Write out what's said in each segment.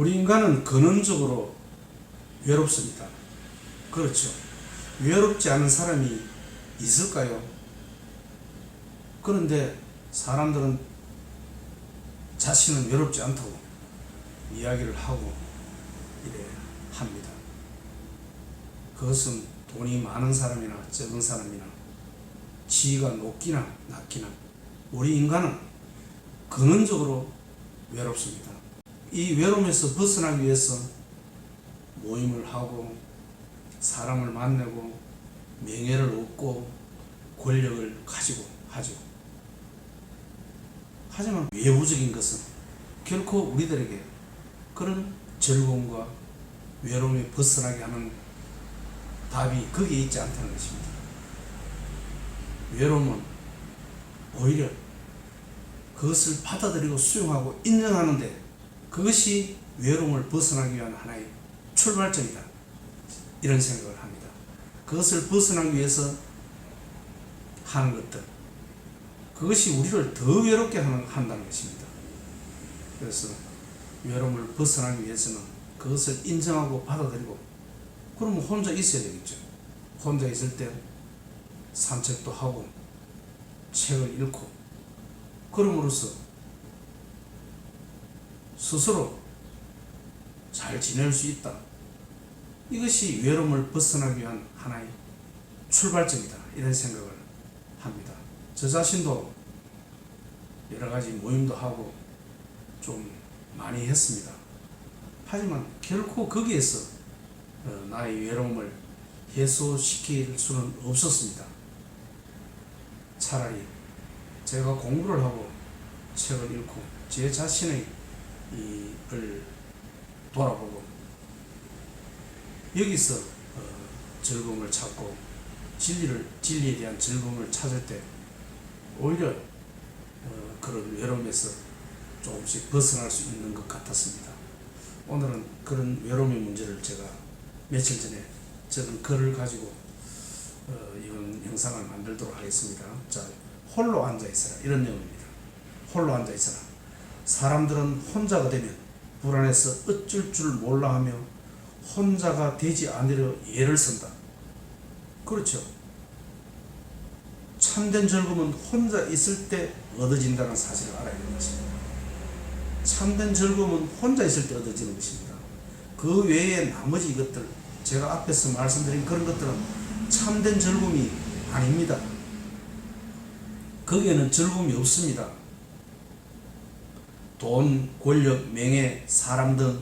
우리 인간은 근원적으로 외롭습니다. 그렇죠. 외롭지 않은 사람이 있을까요? 그런데 사람들은 자신은 외롭지 않다고 이야기를 하고 이래 합니다. 그것은 돈이 많은 사람이나 적은 사람이나 지위가 높기나 낮기나 우리 인간은 근원적으로 외롭습니다. 이 외로움에서 벗어나기 위해서 모임을 하고 사람을 만나고 명예를 얻고 권력을 가지고 하죠. 하지만 외부적인 것은 결코 우리들에게 그런 즐거움과 외로움에 벗어나게 하는 답이 거기에 있지 않다는 것입니다. 외로움은 오히려 그것을 받아들이고 수용하고 인정하는데 그것이 외로움을 벗어나기 위한 하나의 출발점이다. 이런 생각을 합니다. 그것을 벗어나기 위해서 하는 것들, 그것이 우리를 더 외롭게 한다는 것입니다. 그래서 외로움을 벗어나기 위해서는 그것을 인정하고 받아들이고, 그러면 혼자 있어야 되겠죠. 혼자 있을 때 산책도 하고 책을 읽고 그럼으로써 스스로 잘 지낼 수 있다. 이것이 외로움을 벗어나기 위한 하나의 출발점이다. 이런 생각을 합니다. 저 자신도 여러 가지 모임도 하고 좀 많이 했습니다. 하지만 결코 거기에서 나의 외로움을 해소시킬 수는 없었습니다. 차라리 제가 공부를 하고 책을 읽고 제 자신의 을 돌아보고 여기서 즐거움을 찾고 진리에 대한 즐거움을 찾을 때 오히려 그런 외로움에서 조금씩 벗어날 수 있는 것 같았습니다. 오늘은 그런 외로움의 문제를 제가 며칠 전에 적은 글을 가지고 이런 영상을 만들도록 하겠습니다. 자, 홀로 앉아있어라. 이런 내용입니다. 홀로 앉아있어라. 사람들은 혼자가 되면 불안해서 어쩔 줄 몰라 하며 혼자가 되지 않으려 애를 쓴다. 그렇죠. 참된 즐거움은 혼자 있을 때 얻어진다는 사실을 알아야 되는 것입니다. 참된 즐거움은 혼자 있을 때 얻어지는 것입니다. 그 외에 나머지 것들, 제가 앞에서 말씀드린 그런 것들은 참된 즐거움이 아닙니다. 거기에는 즐거움이 없습니다. 돈, 권력, 명예, 사람 등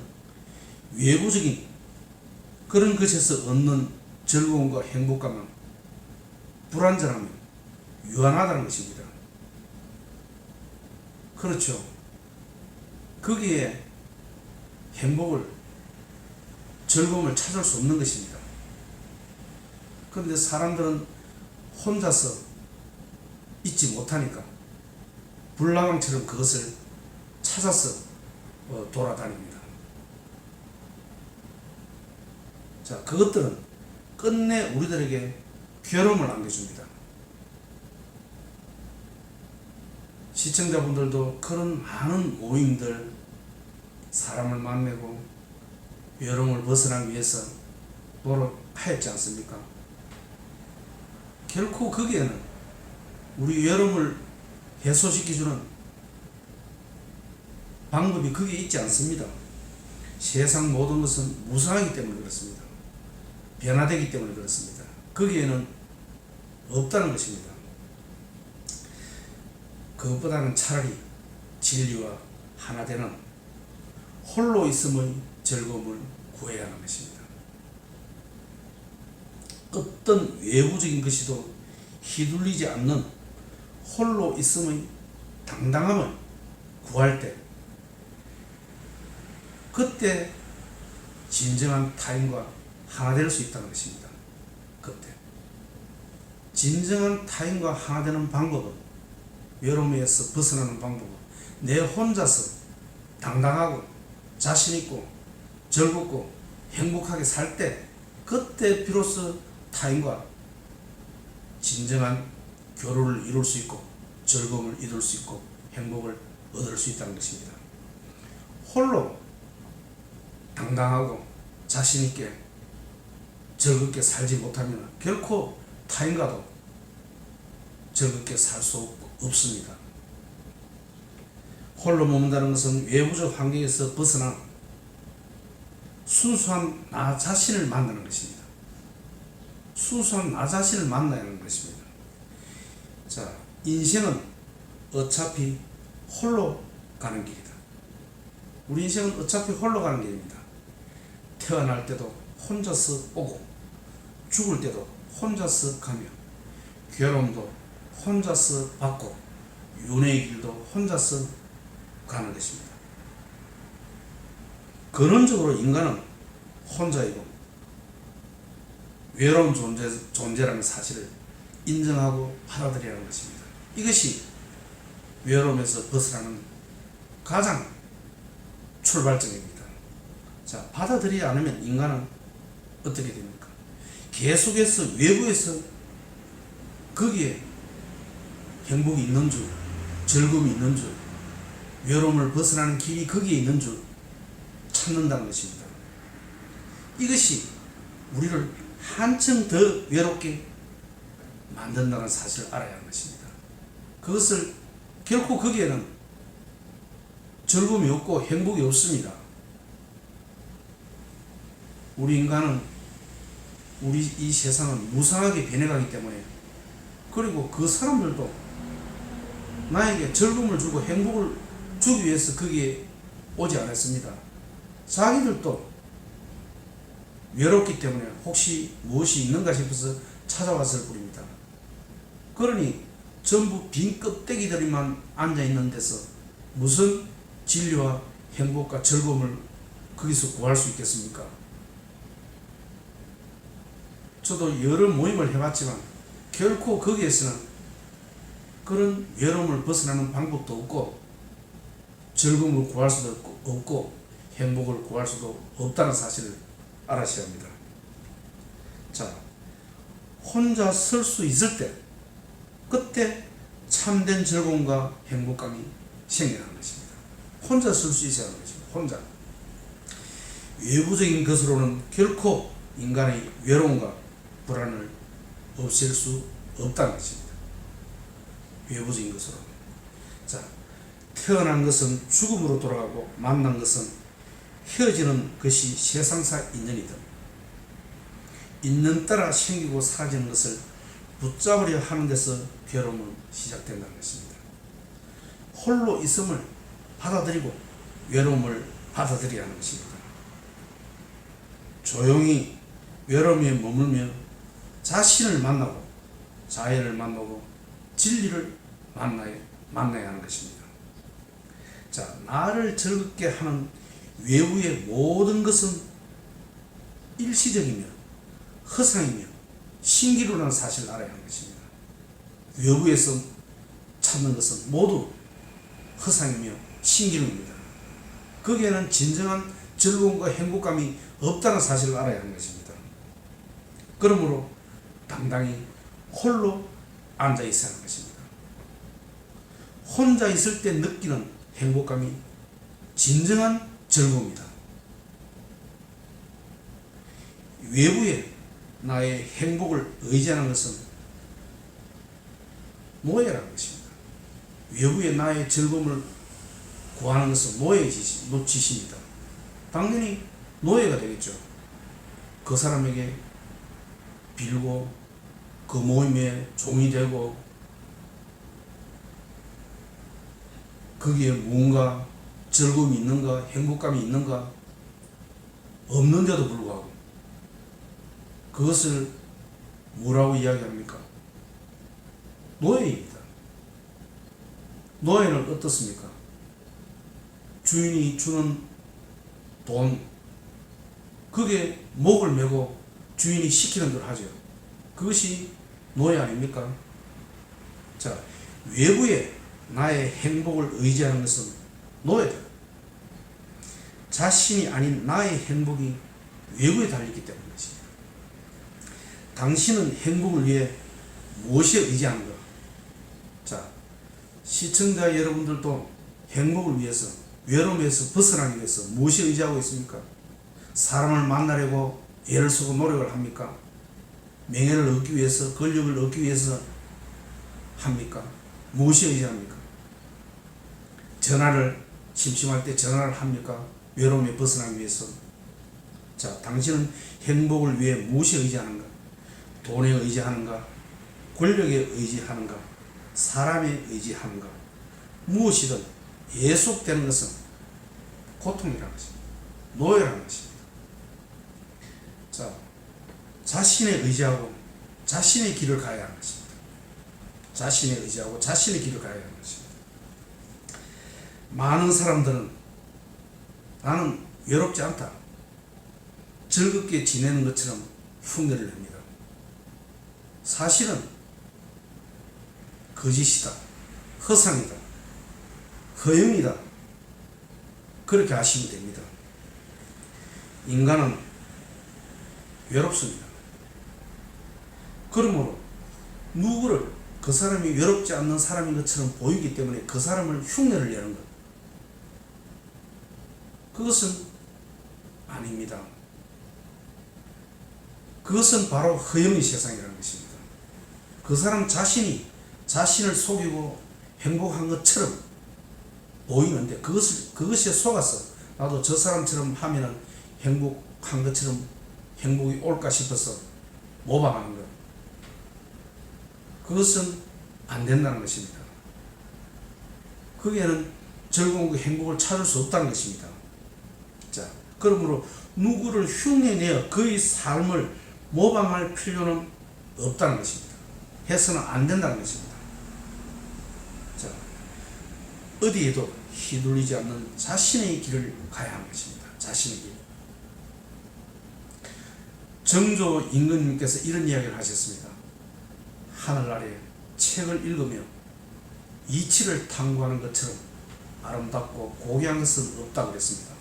외부적인 그런 것에서 얻는 즐거움과 행복감은 불완전하며 유한하다는 것입니다. 그렇죠. 거기에 행복을, 즐거움을 찾을 수 없는 것입니다. 그런데 사람들은 혼자서 있지 못하니까 불나방처럼 그것을 찾아서 돌아다닙니다. 자, 그것들은 끝내 우리들에게 괴로움을 안겨줍니다. 시청자분들도 그런 많은 모임들, 사람을 만나고 외로움을 벗어나기 위해서 노력하였지 않습니까? 결코 거기에는 우리 외로움을 해소시켜주는 방법이 거기에 있지 않습니다. 세상 모든 것은 무상하기 때문에 그렇습니다. 변화되기 때문에 그렇습니다. 거기에는 없다는 것입니다. 그것보다는 차라리 진리와 하나 되는 홀로 있음의 즐거움을 구해야 하는 것입니다. 어떤 외부적인 것이도 휘둘리지 않는 홀로 있음의 당당함을 구할 때, 그때 진정한 타인과 하나 될 수 있다는 것입니다. 그때 진정한 타인과 하나 되는 방법은, 외로움에서 벗어나는 방법은 내 혼자서 당당하고 자신있고 즐겁고 행복하게 살 때, 그때 비로소 타인과 진정한 교류를 이룰 수 있고 즐거움을 이룰 수 있고 행복을 얻을 수 있다는 것입니다. 홀로 당당하고 자신있게 즐겁게 살지 못하면 결코 타인과도 즐겁게 살 수 없습니다. 홀로 머문다는 것은 외부적 환경에서 벗어나 순수한 나 자신을 만나는 것입니다. 순수한 나 자신을 만나야 하는 것입니다. 자, 인생은 어차피 홀로 가는 길이다. 우리 인생은 어차피 홀로 가는 길입니다. 태어날 때도 혼자서 오고 죽을 때도 혼자서 가며 괴로움도 혼자서 받고 윤회의 길도 혼자서 가는 것입니다. 근원적으로 인간은 혼자이고 외로운 존재라는 사실을 인정하고 받아들여야 하는 것입니다. 이것이 외로움에서 벗어나는 가장 출발점입니다. 자, 받아들이지 않으면 인간은 어떻게 됩니까? 계속해서 외부에서 거기에 행복이 있는 줄, 즐거움이 있는 줄, 외로움을 벗어나는 길이 거기에 있는 줄 찾는다는 것입니다. 이것이 우리를 한층 더 외롭게 만든다는 사실을 알아야 하는 것입니다. 그것을 결코 거기에는 즐거움이 없고 행복이 없습니다. 우리 인간은 우리 이 세상은 무상하게 변해가기 때문에, 그리고 그 사람들도 나에게 즐거움을 주고 행복을 주기 위해서 거기에 오지 않았습니다. 자기들도 외롭기 때문에 혹시 무엇이 있는가 싶어서 찾아왔을 뿐입니다. 그러니 전부 빈 껍데기들만 앉아있는 데서 무슨 진리와 행복과 즐거움을 거기서 구할 수 있겠습니까? 저도 여러 모임을 해봤지만 결코 거기에서는 그런 외로움을 벗어나는 방법도 없고 즐거움을 구할 수도 없고 행복을 구할 수도 없다는 사실을 알아셔야 합니다. 자, 혼자 설 수 있을 때 그때 참된 즐거움과 행복감이 생겨나는 것입니다. 혼자 설 수 있어야 하는 것입니다. 혼자. 외부적인 것으로는 결코 인간의 외로움과 불안을 없앨 수 없다는 것입니다. 외부적인 것으로. 자, 태어난 것은 죽음으로 돌아가고 만난 것은 헤어지는 것이 세상사 인연이다. 인연 따라 생기고 사라지는 것을 붙잡으려 하는 데서 괴로움은 시작된다는 것입니다. 홀로 있음을 받아들이고 외로움을 받아들여야 하는 것입니다. 조용히 외로움에 머물며 자신을 만나고 자애를 만나고 진리를 만나야 하는 것입니다. 자, 나를 즐겁게 하는 외부의 모든 것은 일시적이며 허상이며 신기루라는 사실을 알아야 하는 것입니다. 외부에서 찾는 것은 모두 허상이며 신기루입니다. 거기에는 진정한 즐거움과 행복감이 없다는 사실을 알아야 하는 것입니다. 그러므로 당당히 홀로 앉아 있어야 하는 것입니다. 혼자 있을 때 느끼는 행복감이 진정한 즐거움이다. 외부에 나의 행복을 의지하는 것은 노예라는 것입니다. 외부에 나의 즐거움을 구하는 것은 노예의 짓입니다. 당연히 노예가 되겠죠. 그 사람에게 빌고 그 모임에 종이 되고 거기에 뭔가 즐거움이 있는가 행복감이 있는가 없는데도 불구하고 그것을 뭐라고 이야기합니까? 노예입니다. 노예는 어떻습니까? 주인이 주는 돈 그게 목을 메고 주인이 시키는 대로 하죠. 그것이 노예 아닙니까? 자, 외부에 나의 행복을 의지하는 것은 노예다. 자신이 아닌 나의 행복이 외부에 달려있기 때문이지. 당신은 행복을 위해 무엇에 의지하는가? 자, 시청자 여러분들도 행복을 위해서 외로움에서 벗어나기 위해서 무엇에 의지하고 있습니까? 사람을 만나려고 애를 쓰고 노력을 합니까? 명예를 얻기 위해서, 권력을 얻기 위해서 합니까? 무엇이 의지합니까? 전화를 심심할 때 전화를 합니까? 외로움에 벗어나기 위해서. 자, 당신은 행복을 위해 무엇에 의지하는가? 돈에 의지하는가? 권력에 의지하는가? 사람에 의지하는가? 무엇이든 예속되는 것은 고통이라는 것입니다. 노예라는 것입니다. 자, 자신에 의지하고 자신의 길을 가야 하는 것입니다. 자신에 의지하고 자신의 길을 가야 하는 것입니다. 많은 사람들은 나는 외롭지 않다, 즐겁게 지내는 것처럼 흉내를 냅니다. 사실은 거짓이다, 허상이다, 허영이다, 그렇게 아시면 됩니다. 인간은 외롭습니다. 그러므로 누구를 그 사람이 외롭지 않는 사람인 것처럼 보이기 때문에 그 사람을 흉내를 내는 것, 그것은 아닙니다. 그것은 바로 허영의 세상이라는 것입니다. 그 사람 자신이 자신을 속이고 행복한 것처럼 보이는데 그것에 속아서 나도 저 사람처럼 하면은 행복한 것처럼 행복이 올까 싶어서 모방하는 것, 그것은 안 된다는 것입니다. 거기에는 즐거움과 행복을 찾을 수 없다는 것입니다. 자, 그러므로 누구를 흉내내어 그의 삶을 모방할 필요는 없다는 것입니다. 해서는 안 된다는 것입니다. 자, 어디에도 휘둘리지 않는 자신의 길을 가야 하는 것입니다. 자신의 길. 정조 임금님께서 이런 이야기를 하셨습니다. 하늘 아래 책을 읽으며 이치를 탐구하는 것처럼 아름답고 고귀한 것은 없다고 그랬습니다.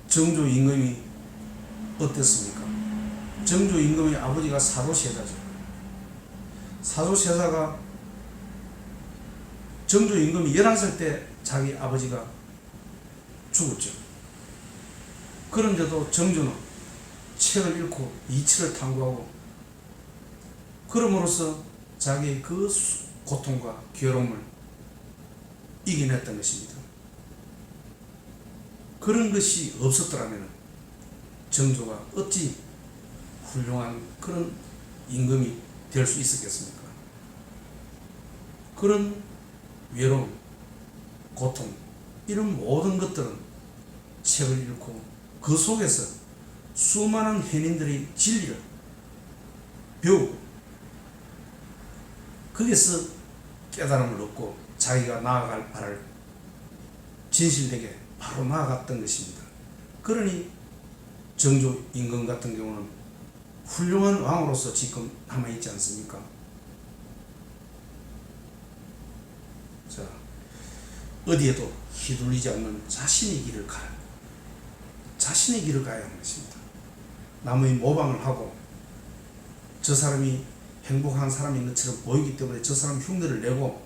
정조 임금이 어땠습니까? 정조 임금의 아버지가 사도세자죠. 사도세자가 정조 임금이 11살 때 자기 아버지가 죽었죠. 그런데도 정조는 책을 읽고 이치를 탐구하고 그럼으로써 자기의 그 고통과 괴로움을 이겨냈던 것입니다. 그런 것이 없었더라면 정조가 어찌 훌륭한 그런 임금이 될 수 있었겠습니까? 그런 외로움, 고통, 이런 모든 것들은 책을 읽고 그 속에서 수많은 현인들의 진리를 배우고 거기서 깨달음을 얻고 자기가 나아갈 바를 진실되게 바로 나아갔던 것입니다. 그러니 정조 임금 같은 경우는 훌륭한 왕으로서 지금 남아있지 않습니까? 자, 어디에도 휘둘리지 않는 자신의 길을 가라. 자신의 길을 가야 하는 것입니다. 남의 모방을 하고 저 사람이 행복한 사람인 것처럼 보이기 때문에 저 사람 흉내를 내고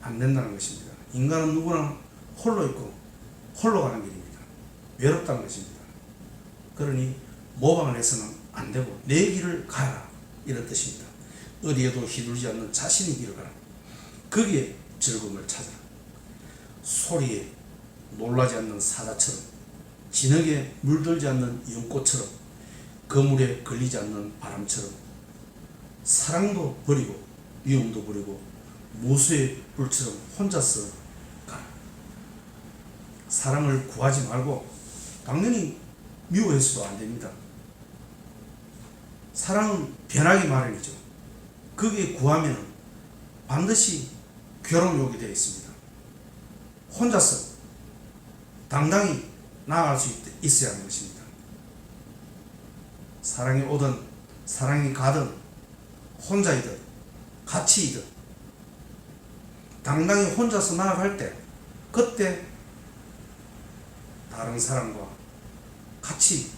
안 된다는 것입니다. 인간은 누구나 홀로 있고 홀로 가는 길입니다. 외롭다는 것입니다. 그러니 모방을 해서는 안 되고 내 길을 가라, 이런 뜻입니다. 어디에도 휘둘리지 않는 자신의 길을 가라. 거기에 즐거움을 찾아라. 소리에 놀라지 않는 사자처럼, 진흙에 물들지 않는 연꽃처럼, 거물에 걸리지 않는 바람처럼, 사랑도 버리고 미움도 버리고 무수의 불처럼 혼자서 가라. 사랑을 구하지 말고 당연히 미워해서도 안 됩니다. 사랑은 변하기 마련이죠. 거기에 구하면 반드시 괴로움이 오게 되어 있습니다. 혼자서 당당히 나아갈 수 있어야 하는 것입니다. 사랑이 오든 사랑이 가든 혼자이든 같이이든 당당히 혼자서 나아갈 때, 그때 다른 사람과 같이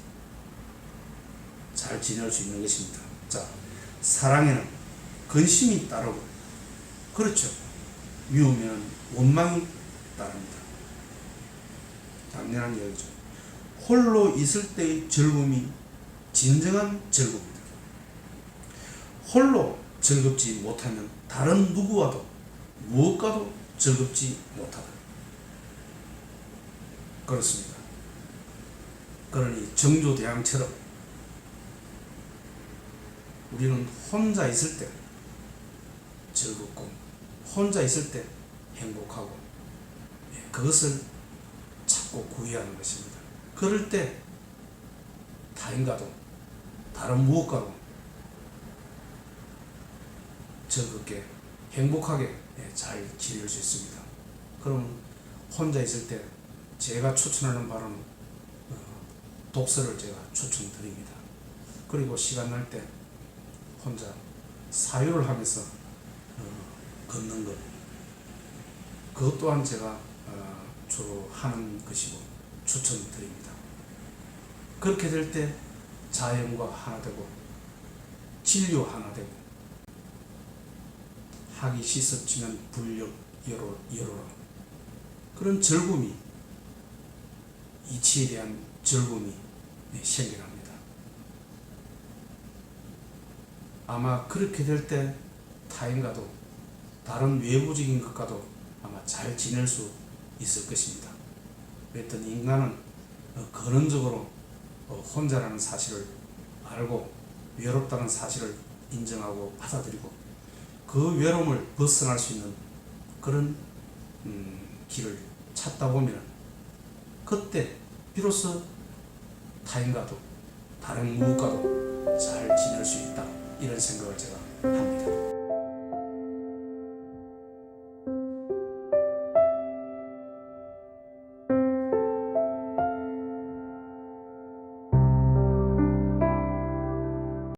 잘 지낼 수 있는 것입니다. 자, 사랑에는 근심이 따르고, 그렇죠, 미우면 원망이 따릅니다. 당연한 이야기죠. 홀로 있을 때의 즐거움이 진정한 즐거움입니다. 홀로 즐겁지 못하면 다른 누구와도 무엇과도 즐겁지 못하다. 그렇습니다. 그러니 정조대왕처럼 우리는 혼자 있을 때 즐겁고 혼자 있을 때 행복하고 그것을 찾고 구해하는 것입니다. 그럴 때 타인과도 다른 무엇과도 즐겁게 행복하게 잘 지낼 수 있습니다. 그럼 혼자 있을 때 제가 추천하는 바는 독서를 제가 추천드립니다. 그리고 시간 날 때 혼자 사유를 하면서 걷는 것, 그것 또한 제가 주로 하는 것이고 추천드립니다. 그렇게 될 때 자연과 하나 되고 진료 하나 되고 학이 시습지면 불력 여로라, 그런 즐거움이, 이치에 대한 즐거움이 생겨납니다. 아마 그렇게 될 때 타인과도 다른 외부적인 것과도 아마 잘 지낼 수 있을 것입니다. 어떤 인간은 근원적으로 혼자라는 사실을 알고 외롭다는 사실을 인정하고 받아들이고 그 외로움을 벗어날 수 있는 그런 길을 찾다 보면 그때 비로소 타인과도 다른 무엇과도 잘 지낼 수 있다, 이런 생각을 제가 합니다.